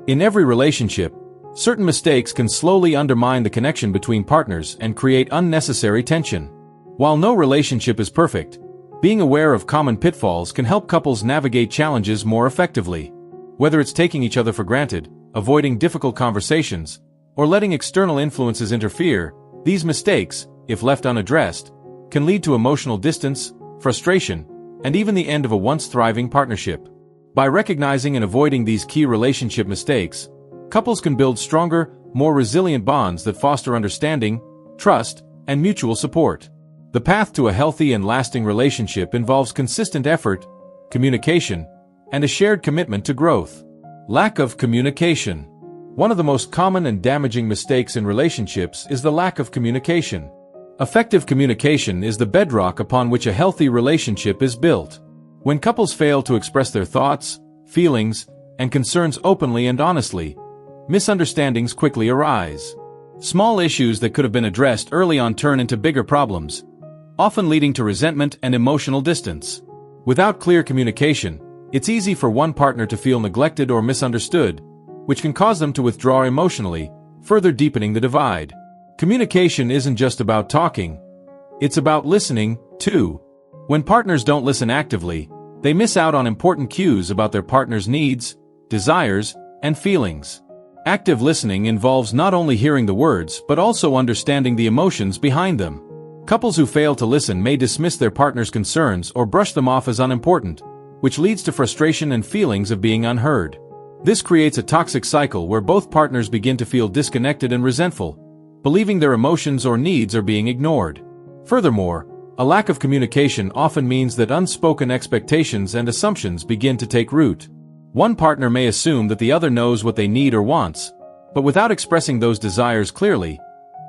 In every relationship, certain mistakes can slowly undermine the connection between partners and create unnecessary tension. While no relationship is perfect, being aware of common pitfalls can help couples navigate challenges more effectively. Whether it's taking each other for granted, avoiding difficult conversations, or letting external influences interfere, these mistakes, if left unaddressed, can lead to emotional distance, frustration, and even the end of a once thriving partnership. By recognizing and avoiding these key relationship mistakes, couples can build stronger, more resilient bonds that foster understanding, trust, and mutual support. The path to a healthy and lasting relationship involves consistent effort, communication, and a shared commitment to growth. Lack of communication. One of the most common and damaging mistakes in relationships is the lack of communication. Effective communication is the bedrock upon which a healthy relationship is built. When couples fail to express their thoughts, feelings, and concerns openly and honestly, misunderstandings quickly arise. Small issues that could have been addressed early on turn into bigger problems, often leading to resentment and emotional distance. Without clear communication, it's easy for one partner to feel neglected or misunderstood, which can cause them to withdraw emotionally, further deepening the divide. Communication isn't just about talking, it's about listening, too. When partners don't listen actively, they miss out on important cues about their partner's needs, desires, and feelings. Active listening involves not only hearing the words but also understanding the emotions behind them. Couples who fail to listen may dismiss their partner's concerns or brush them off as unimportant, which leads to frustration and feelings of being unheard. This creates a toxic cycle where both partners begin to feel disconnected and resentful, believing their emotions or needs are being ignored. Furthermore, a lack of communication often means that unspoken expectations and assumptions begin to take root. One partner may assume that the other knows what they need or wants, but without expressing those desires clearly,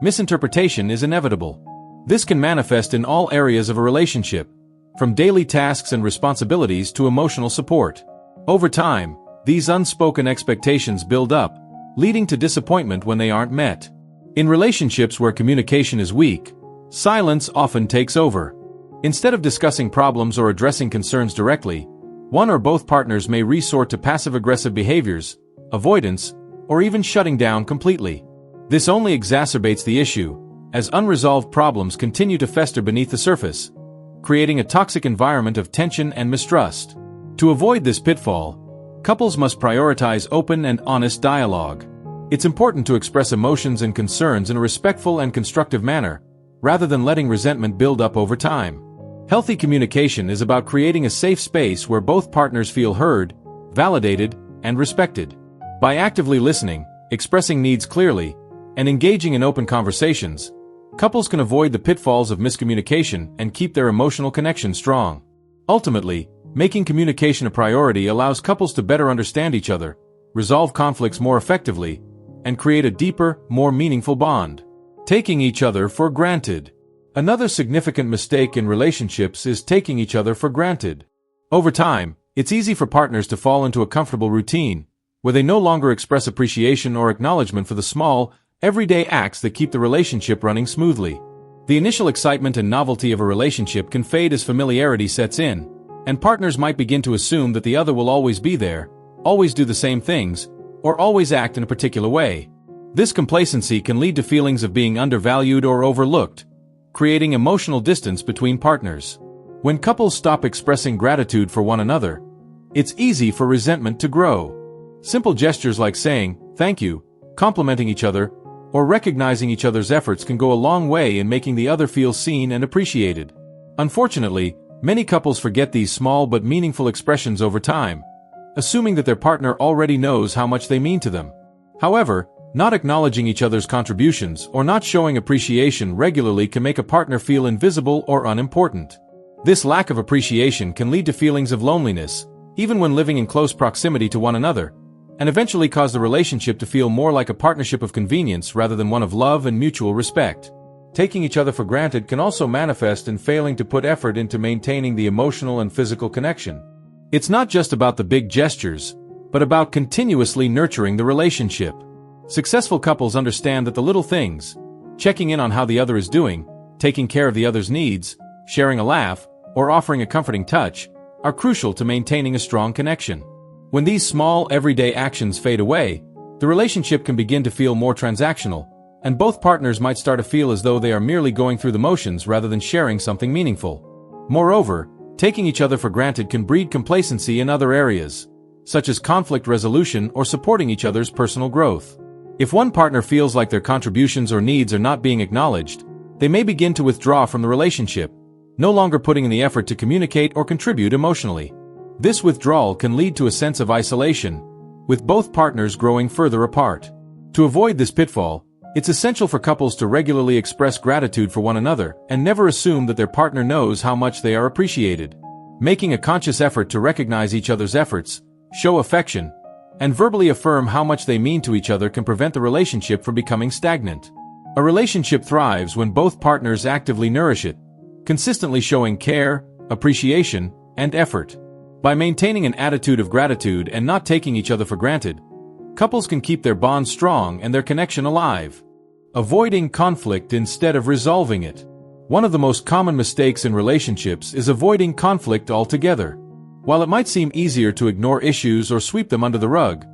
misinterpretation is inevitable. This can manifest in all areas of a relationship, from daily tasks and responsibilities to emotional support. Over time, these unspoken expectations build up, leading to disappointment when they aren't met. In relationships where communication is weak, silence often takes over. Instead of discussing problems or addressing concerns directly, one or both partners may resort to passive-aggressive behaviors, avoidance, or even shutting down completely. This only exacerbates the issue, as unresolved problems continue to fester beneath the surface, creating a toxic environment of tension and mistrust. To avoid this pitfall, couples must prioritize open and honest dialogue. It's important to express emotions and concerns in a respectful and constructive manner, rather than letting resentment build up over time. Healthy communication is about creating a safe space where both partners feel heard, validated, and respected. By actively listening, expressing needs clearly, and engaging in open conversations, couples can avoid the pitfalls of miscommunication and keep their emotional connection strong. Ultimately, making communication a priority allows couples to better understand each other, resolve conflicts more effectively, and create a deeper, more meaningful bond. Taking each other for granted. Another significant mistake in relationships is taking each other for granted. Over time, it's easy for partners to fall into a comfortable routine, where they no longer express appreciation or acknowledgement for the small, everyday acts that keep the relationship running smoothly. The initial excitement and novelty of a relationship can fade as familiarity sets in, and partners might begin to assume that the other will always be there, always do the same things, or always act in a particular way. This complacency can lead to feelings of being undervalued or overlooked, creating emotional distance between partners. When couples stop expressing gratitude for one another, it's easy for resentment to grow. Simple gestures like saying, "Thank you," complimenting each other, or recognizing each other's efforts can go a long way in making the other feel seen and appreciated. Unfortunately, many couples forget these small but meaningful expressions over time, assuming that their partner already knows how much they mean to them. However, not acknowledging each other's contributions or not showing appreciation regularly can make a partner feel invisible or unimportant. This lack of appreciation can lead to feelings of loneliness, even when living in close proximity to one another, and eventually cause the relationship to feel more like a partnership of convenience rather than one of love and mutual respect. Taking each other for granted can also manifest in failing to put effort into maintaining the emotional and physical connection. It's not just about the big gestures, but about continuously nurturing the relationship. Successful couples understand that the little things, checking in on how the other is doing, taking care of the other's needs, sharing a laugh, or offering a comforting touch, are crucial to maintaining a strong connection. When these small, everyday actions fade away, the relationship can begin to feel more transactional, and both partners might start to feel as though they are merely going through the motions rather than sharing something meaningful. Moreover, taking each other for granted can breed complacency in other areas, such as conflict resolution or supporting each other's personal growth. If one partner feels like their contributions or needs are not being acknowledged, they may begin to withdraw from the relationship, no longer putting in the effort to communicate or contribute emotionally. This withdrawal can lead to a sense of isolation, with both partners growing further apart. To avoid this pitfall, it's essential for couples to regularly express gratitude for one another and never assume that their partner knows how much they are appreciated. Making a conscious effort to recognize each other's efforts, show affection, and verbally affirm how much they mean to each other can prevent the relationship from becoming stagnant. A relationship thrives when both partners actively nourish it, consistently showing care, appreciation, and effort. By maintaining an attitude of gratitude and not taking each other for granted, couples can keep their bond strong and their connection alive. Avoiding conflict instead of resolving it. One of the most common mistakes in relationships is avoiding conflict altogether. While it might seem easier to ignore issues or sweep them under the rug,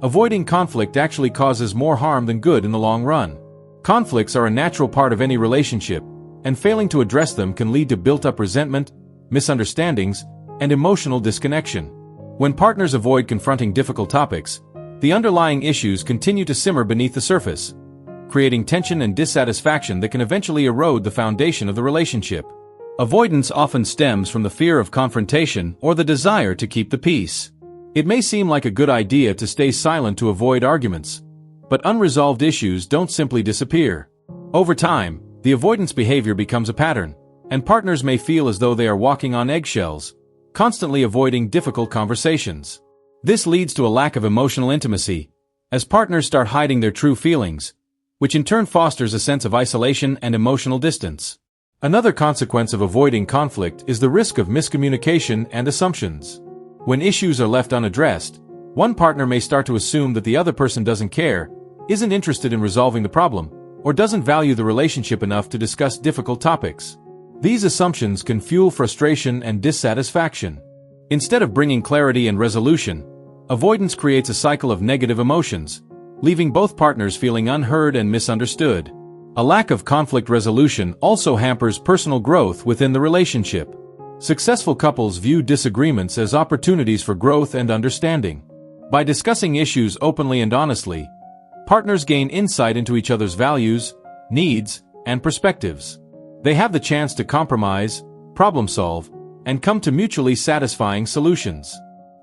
avoiding conflict actually causes more harm than good in the long run. Conflicts are a natural part of any relationship, and failing to address them can lead to built-up resentment, misunderstandings, and emotional disconnection. When partners avoid confronting difficult topics, the underlying issues continue to simmer beneath the surface, creating tension and dissatisfaction that can eventually erode the foundation of the relationship. Avoidance often stems from the fear of confrontation or the desire to keep the peace. It may seem like a good idea to stay silent to avoid arguments, but unresolved issues don't simply disappear. Over time, the avoidance behavior becomes a pattern, and partners may feel as though they are walking on eggshells, constantly avoiding difficult conversations. This leads to a lack of emotional intimacy, as partners start hiding their true feelings, which in turn fosters a sense of isolation and emotional distance. Another consequence of avoiding conflict is the risk of miscommunication and assumptions. When issues are left unaddressed, one partner may start to assume that the other person doesn't care, isn't interested in resolving the problem, or doesn't value the relationship enough to discuss difficult topics. These assumptions can fuel frustration and dissatisfaction. Instead of bringing clarity and resolution, avoidance creates a cycle of negative emotions, leaving both partners feeling unheard and misunderstood. A lack of conflict resolution also hampers personal growth within the relationship. Successful couples view disagreements as opportunities for growth and understanding. By discussing issues openly and honestly, partners gain insight into each other's values, needs, and perspectives. They have the chance to compromise, problem solve, and come to mutually satisfying solutions.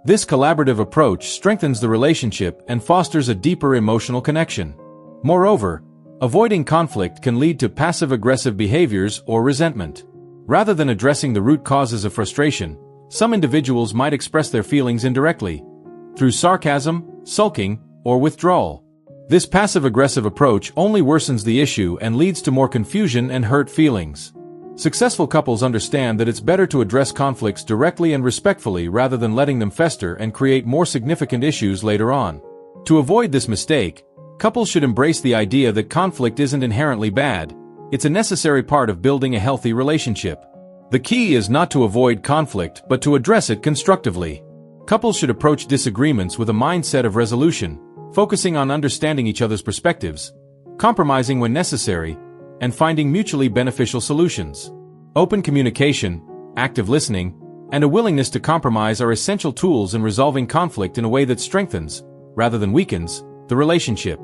This collaborative approach strengthens the relationship and fosters a deeper emotional connection. Moreover, avoiding conflict can lead to passive-aggressive behaviors or resentment. Rather than addressing the root causes of frustration, some individuals might express their feelings indirectly, through sarcasm, sulking, or withdrawal. This passive-aggressive approach only worsens the issue and leads to more confusion and hurt feelings. Successful couples understand that it's better to address conflicts directly and respectfully rather than letting them fester and create more significant issues later on. To avoid this mistake, couples should embrace the idea that conflict isn't inherently bad. It's a necessary part of building a healthy relationship. The key is not to avoid conflict but to address it constructively. Couples should approach disagreements with a mindset of resolution, focusing on understanding each other's perspectives, compromising when necessary, and finding mutually beneficial solutions. Open communication, active listening, and a willingness to compromise are essential tools in resolving conflict in a way that strengthens, rather than weakens, the relationship.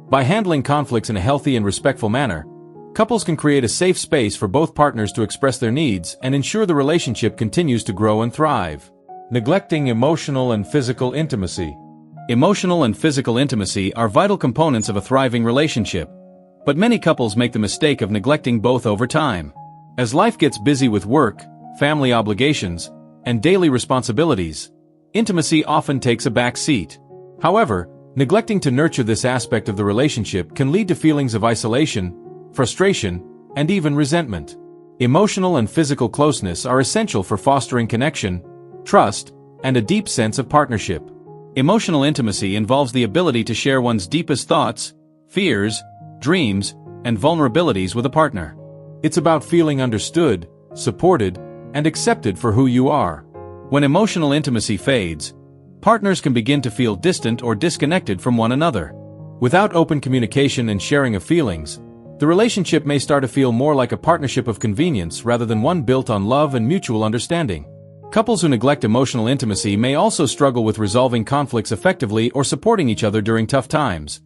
By handling conflicts in a healthy and respectful manner, couples can create a safe space for both partners to express their needs and ensure the relationship continues to grow and thrive. Neglecting emotional and physical intimacy. Emotional and physical intimacy are vital components of a thriving relationship, but many couples make the mistake of neglecting both over time. As life gets busy with work, family obligations, and daily responsibilities, intimacy often takes a back seat. However, neglecting to nurture this aspect of the relationship can lead to feelings of isolation, frustration, and even resentment. Emotional and physical closeness are essential for fostering connection, trust, and a deep sense of partnership. Emotional intimacy involves the ability to share one's deepest thoughts, fears, dreams, and vulnerabilities with a partner. It's about feeling understood, supported, and accepted for who you are. When emotional intimacy fades, partners can begin to feel distant or disconnected from one another. Without open communication and sharing of feelings, the relationship may start to feel more like a partnership of convenience rather than one built on love and mutual understanding. Couples who neglect emotional intimacy may also struggle with resolving conflicts effectively or supporting each other during tough times,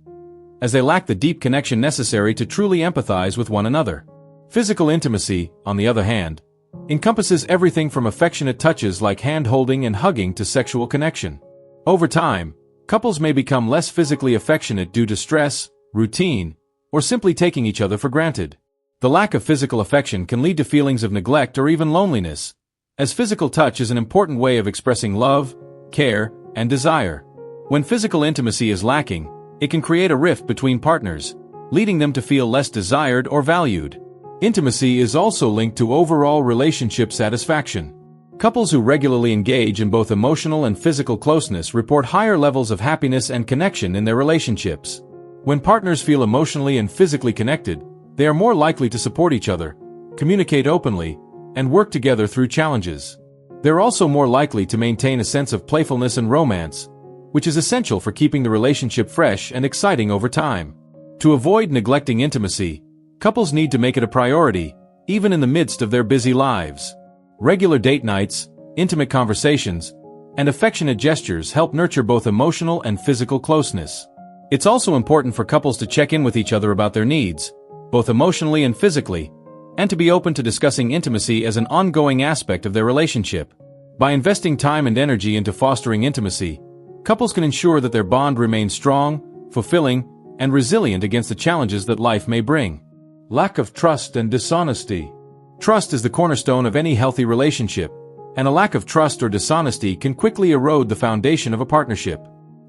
as they lack the deep connection necessary to truly empathize with one another. Physical intimacy, on the other hand, encompasses everything from affectionate touches like hand-holding and hugging to sexual connection. Over time, couples may become less physically affectionate due to stress, routine, or simply taking each other for granted. The lack of physical affection can lead to feelings of neglect or even loneliness, as physical touch is an important way of expressing love, care, and desire. When physical intimacy is lacking, it can create a rift between partners, leading them to feel less desired or valued. Intimacy is also linked to overall relationship satisfaction. Couples who regularly engage in both emotional and physical closeness report higher levels of happiness and connection in their relationships. When partners feel emotionally and physically connected, they are more likely to support each other, communicate openly, and work together through challenges. They're also more likely to maintain a sense of playfulness and romance, which is essential for keeping the relationship fresh and exciting over time. To avoid neglecting intimacy, couples need to make it a priority, even in the midst of their busy lives. Regular date nights, intimate conversations, and affectionate gestures help nurture both emotional and physical closeness. It's also important for couples to check in with each other about their needs, both emotionally and physically, and to be open to discussing intimacy as an ongoing aspect of their relationship. By investing time and energy into fostering intimacy, couples can ensure that their bond remains strong, fulfilling, and resilient against the challenges that life may bring. Lack of trust and dishonesty. Trust is the cornerstone of any healthy relationship, and a lack of trust or dishonesty can quickly erode the foundation of a partnership.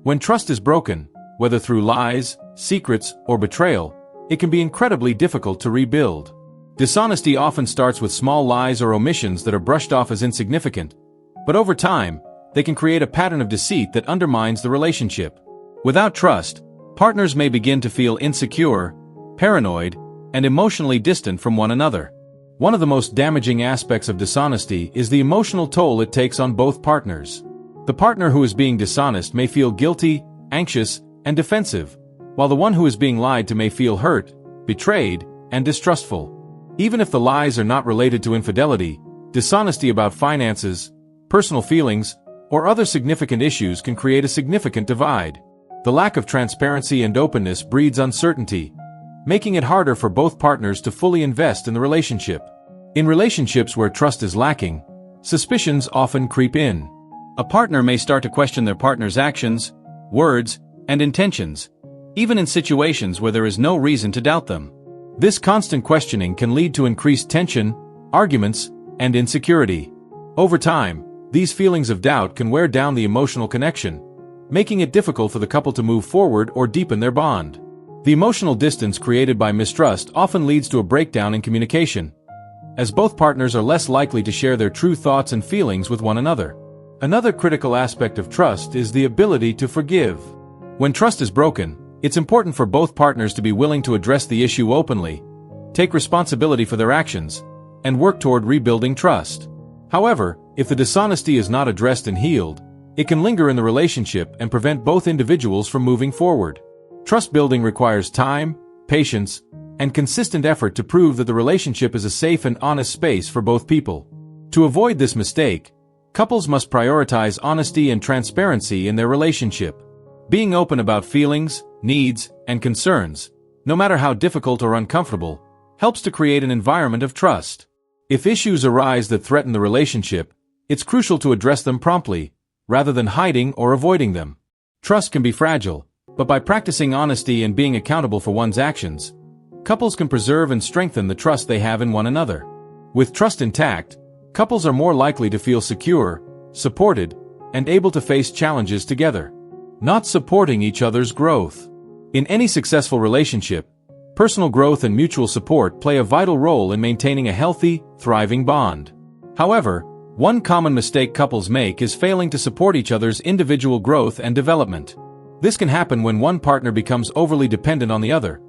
When trust is broken, whether through lies, secrets, or betrayal, it can be incredibly difficult to rebuild. Dishonesty often starts with small lies or omissions that are brushed off as insignificant, but over time, they can create a pattern of deceit that undermines the relationship. Without trust, partners may begin to feel insecure, paranoid, and emotionally distant from one another. One of the most damaging aspects of dishonesty is the emotional toll it takes on both partners. The partner who is being dishonest may feel guilty, anxious, and defensive, while the one who is being lied to may feel hurt, betrayed, and distrustful. Even if the lies are not related to infidelity, dishonesty about finances, personal feelings, or other significant issues can create a significant divide. The lack of transparency and openness breeds uncertainty, making it harder for both partners to fully invest in the relationship. In relationships where trust is lacking, suspicions often creep in. A partner may start to question their partner's actions, words, and intentions, even in situations where there is no reason to doubt them. This constant questioning can lead to increased tension, arguments, and insecurity. Over time, these feelings of doubt can wear down the emotional connection, making it difficult for the couple to move forward or deepen their bond. The emotional distance created by mistrust often leads to a breakdown in communication, as both partners are less likely to share their true thoughts and feelings with one another. Another critical aspect of trust is the ability to forgive. When trust is broken, it's important for both partners to be willing to address the issue openly, take responsibility for their actions, and work toward rebuilding trust. However, if the dishonesty is not addressed and healed, it can linger in the relationship and prevent both individuals from moving forward. Trust building requires time, patience, and consistent effort to prove that the relationship is a safe and honest space for both people. To avoid this mistake, couples must prioritize honesty and transparency in their relationship. Being open about feelings, needs, and concerns, no matter how difficult or uncomfortable, helps to create an environment of trust. If issues arise that threaten the relationship, it's crucial to address them promptly, rather than hiding or avoiding them. Trust can be fragile, but by practicing honesty and being accountable for one's actions, couples can preserve and strengthen the trust they have in one another. With trust intact, couples are more likely to feel secure, supported, and able to face challenges together. Not supporting each other's growth. In any successful relationship, personal growth and mutual support play a vital role in maintaining a healthy, thriving bond. However, one common mistake couples make is failing to support each other's individual growth and development. This can happen when one partner becomes overly dependent on the other,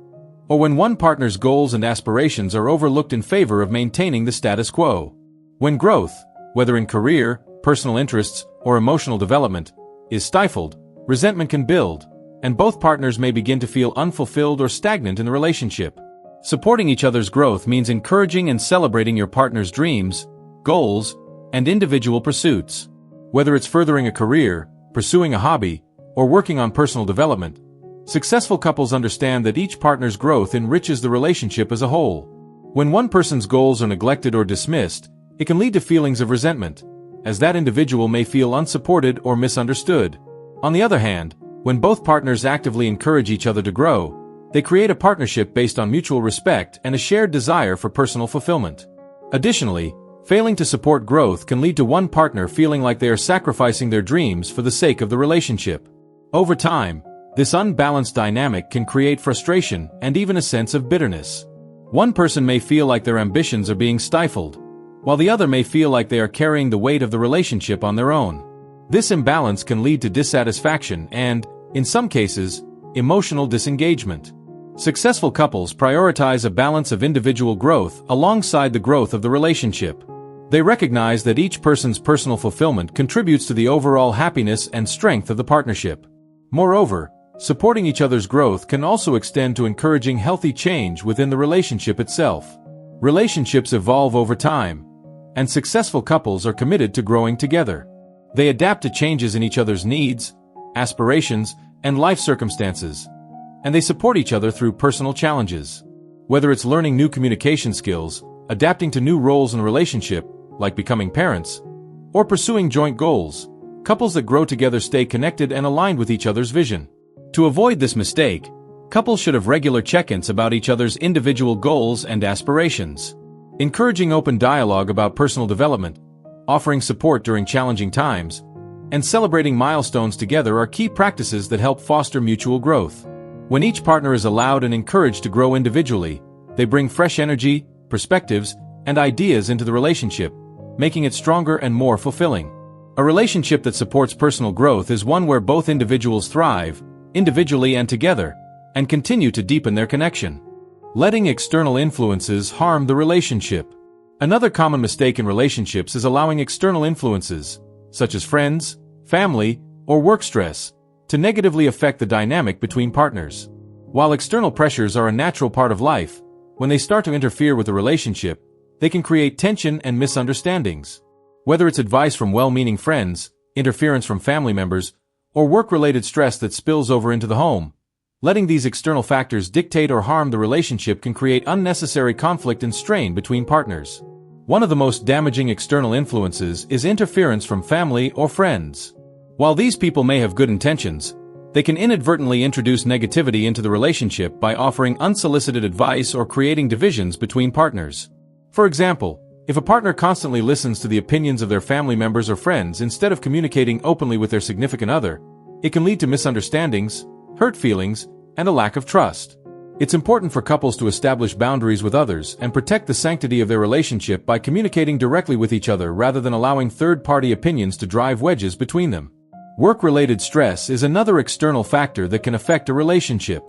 or when one partner's goals and aspirations are overlooked in favor of maintaining the status quo. When growth, whether in career, personal interests, or emotional development, is stifled, resentment can build, and both partners may begin to feel unfulfilled or stagnant in the relationship. Supporting each other's growth means encouraging and celebrating your partner's dreams, goals, and individual pursuits. Whether it's furthering a career, pursuing a hobby, or working on personal development, successful couples understand that each partner's growth enriches the relationship as a whole. When one person's goals are neglected or dismissed, it can lead to feelings of resentment, as that individual may feel unsupported or misunderstood. On the other hand, when both partners actively encourage each other to grow, they create a partnership based on mutual respect and a shared desire for personal fulfillment. Additionally, failing to support growth can lead to one partner feeling like they are sacrificing their dreams for the sake of the relationship. Over time, this unbalanced dynamic can create frustration and even a sense of bitterness. One person may feel like their ambitions are being stifled, while the other may feel like they are carrying the weight of the relationship on their own. This imbalance can lead to dissatisfaction and, in some cases, emotional disengagement. Successful couples prioritize a balance of individual growth alongside the growth of the relationship. They recognize that each person's personal fulfillment contributes to the overall happiness and strength of the partnership. Moreover, supporting each other's growth can also extend to encouraging healthy change within the relationship itself. Relationships evolve over time, and successful couples are committed to growing together. They adapt to changes in each other's needs, aspirations, and life circumstances, and they support each other through personal challenges. Whether it's learning new communication skills, adapting to new roles in a relationship, like becoming parents, or pursuing joint goals, couples that grow together stay connected and aligned with each other's vision. To avoid this mistake, couples should have regular check-ins about each other's individual goals and aspirations. Encouraging open dialogue about personal development, offering support during challenging times, and celebrating milestones together are key practices that help foster mutual growth. When each partner is allowed and encouraged to grow individually, they bring fresh energy, perspectives, and ideas into the relationship, making it stronger and more fulfilling. A relationship that supports personal growth is one where both individuals thrive, individually and together, and continue to deepen their connection. Letting external influences harm the relationship. Another common mistake in relationships is allowing external influences, such as friends, family, or work stress, to negatively affect the dynamic between partners. While external pressures are a natural part of life, when they start to interfere with the relationship, they can create tension and misunderstandings. Whether it's advice from well-meaning friends, interference from family members, or work-related stress that spills over into the home, letting these external factors dictate or harm the relationship can create unnecessary conflict and strain between partners. One of the most damaging external influences is interference from family or friends. While these people may have good intentions, they can inadvertently introduce negativity into the relationship by offering unsolicited advice or creating divisions between partners. For example, if a partner constantly listens to the opinions of their family members or friends instead of communicating openly with their significant other, it can lead to misunderstandings, hurt feelings, and a lack of trust. It's important for couples to establish boundaries with others and protect the sanctity of their relationship by communicating directly with each other rather than allowing third-party opinions to drive wedges between them. Work-related stress is another external factor that can affect a relationship.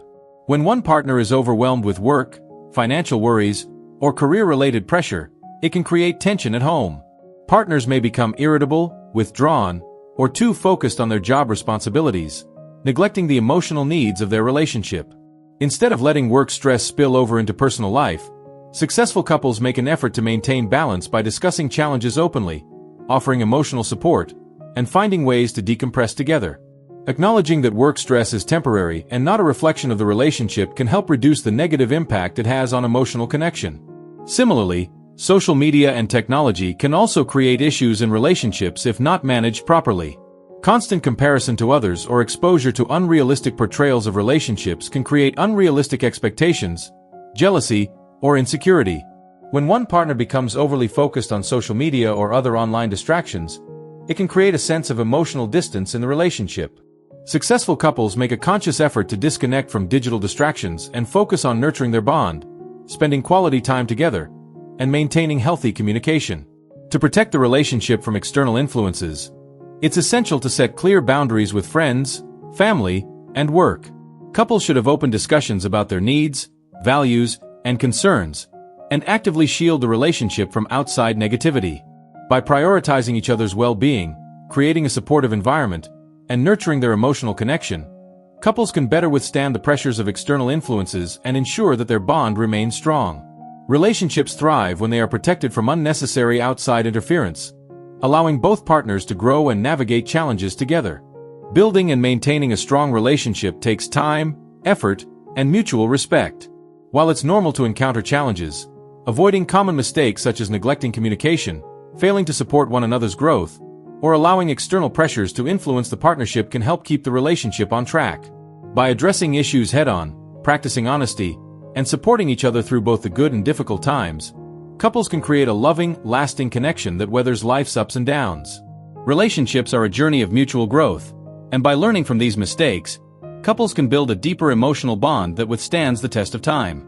When one partner is overwhelmed with work, financial worries, or career-related pressure, it can create tension at home. Partners may become irritable, withdrawn, or too focused on their job responsibilities, neglecting the emotional needs of their relationship. Instead of letting work stress spill over into personal life, successful couples make an effort to maintain balance by discussing challenges openly, offering emotional support, and finding ways to decompress together. Acknowledging that work stress is temporary and not a reflection of the relationship can help reduce the negative impact it has on emotional connection. Similarly, social media and technology can also create issues in relationships if not managed properly. Constant comparison to others or exposure to unrealistic portrayals of relationships can create unrealistic expectations, jealousy, or insecurity. When one partner becomes overly focused on social media or other online distractions, it can create a sense of emotional distance in the relationship. Successful couples make a conscious effort to disconnect from digital distractions and focus on nurturing their bond, spending quality time together, and maintaining healthy communication. To protect the relationship from external influences, it's essential to set clear boundaries with friends, family, and work. Couples should have open discussions about their needs, values, and concerns, and actively shield the relationship from outside negativity. By prioritizing each other's well-being, creating a supportive environment, and nurturing their emotional connection, couples can better withstand the pressures of external influences and ensure that their bond remains strong. Relationships thrive when they are protected from unnecessary outside interference, allowing both partners to grow and navigate challenges together. Building and maintaining a strong relationship takes time, effort, and mutual respect. While it's normal to encounter challenges, avoiding common mistakes such as neglecting communication, failing to support one another's growth, or allowing external pressures to influence the partnership can help keep the relationship on track. By addressing issues head-on, practicing honesty, and supporting each other through both the good and difficult times, couples can create a loving, lasting connection that weathers life's ups and downs. Relationships are a journey of mutual growth, and by learning from these mistakes, couples can build a deeper emotional bond that withstands the test of time.